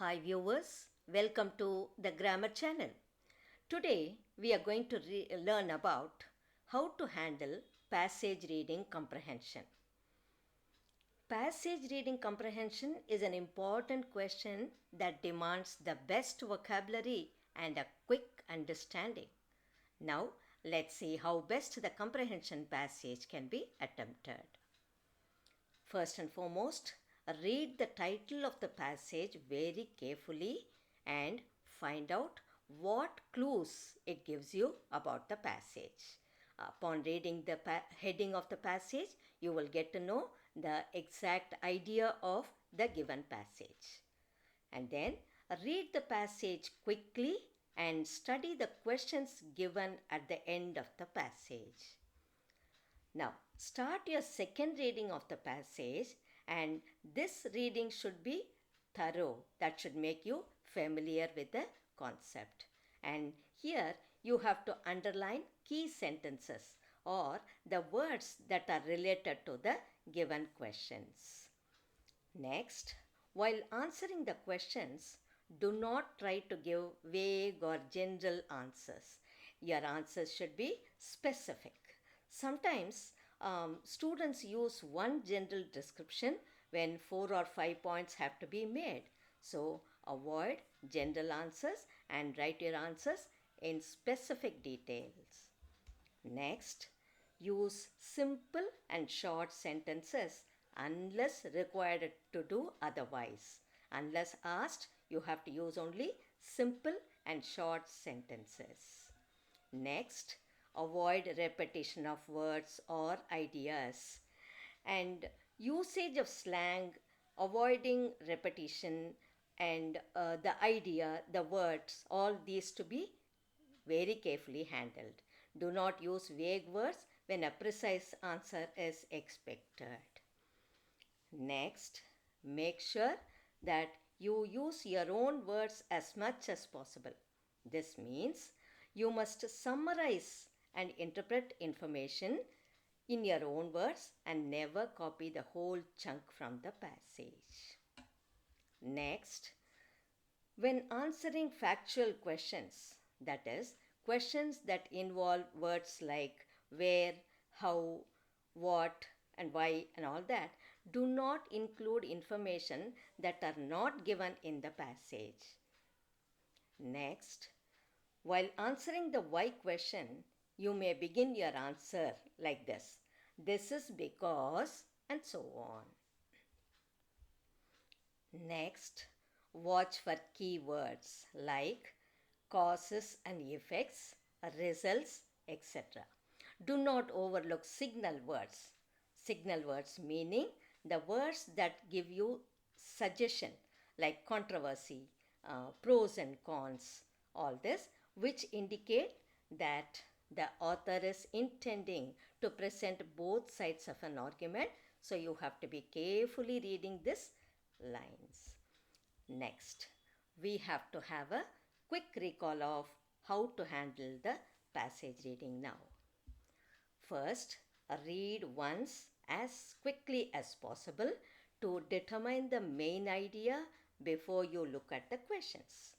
Hi viewers, welcome to the Grammar channel. Today we are going to learn about how to handle passage reading comprehension. Passage reading comprehension is an important question that demands the best vocabulary and a quick understanding. Now let's see how best the comprehension passage can be attempted. First and foremost, read the title of the passage very carefully and find out what clues it gives you about the passage. Upon reading the heading of the passage, you will get to know the exact idea of the given passage. And then read the passage quickly and study the questions given at the end of the passage. Now, start your second reading of the passage, and this reading should be thorough. That should make you familiar with the concept. And here you have to underline key sentences or the words that are related to the given questions. Next, while answering the questions, do not try to give vague or general answers. Your answers should be specific. Sometimes students use one general description when 4 or 5 points have to be made. So avoid general answers and write your answers in specific details. Next, use simple and short sentences unless required to do otherwise. Unless asked, you have to use only simple and short sentences. Next, avoid repetition of words or ideas. And usage of slang, avoiding repetition and the idea, the words, all these to be very carefully handled. Do not use vague words when a precise answer is expected. Next, make sure that you use your own words as much as possible. This means you must summarize and interpret information in your own words and never copy the whole chunk from the passage. Next, when answering factual questions, that is, questions that involve words like where, how, what, and why, and all that, do not include information that are not given in the passage. Next, while answering the why question, you may begin your answer like this. This is because, and so on. Next, watch for keywords like causes and effects, results, etc. Do not overlook signal words. Signal words meaning the words that give you suggestion like controversy, pros and cons, all this, which indicate that the author is intending to present both sides of an argument. So you have to be carefully reading this lines. Next, we have to have a quick recall of how to handle the passage reading now. First, read once as quickly as possible to determine the main idea before you look at the questions.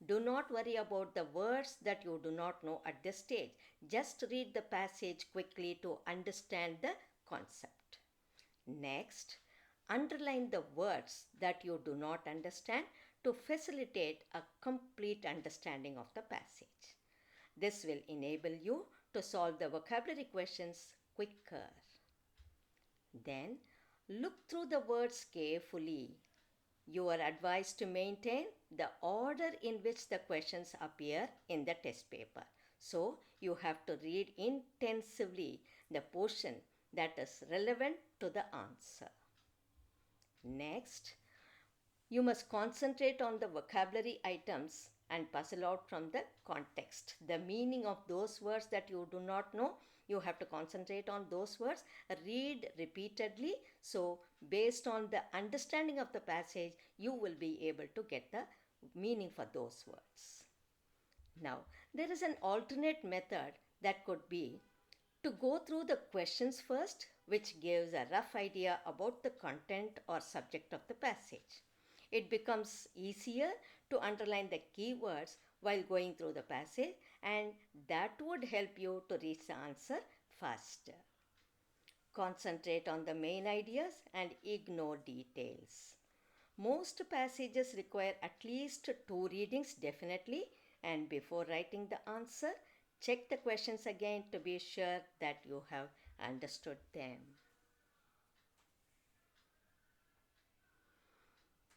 Do not worry about the words that you do not know at this stage. Just read the passage quickly to understand the concept. Next, underline the words that you do not understand to facilitate a complete understanding of the passage. This will enable you to solve the vocabulary questions quicker. Then, look through the words carefully. You are advised to maintain the order in which the questions appear in the test paper. So, you have to read intensively the portion that is relevant to the answer. Next, you must concentrate on the vocabulary items and puzzle out from the context. The meaning of those words that you do not know, you have to concentrate on those words. Read repeatedly. So, based on the understanding of the passage, you will be able to get the meaning for those words. Now, there is an alternate method that could be to go through the questions first, which gives a rough idea about the content or subject of the passage. It becomes easier to underline the keywords while going through the passage, and that would help you to reach the answer faster. Concentrate on the main ideas and ignore details. Most passages require at least two readings, definitely, and before writing the answer, check the questions again to be sure that you have understood them.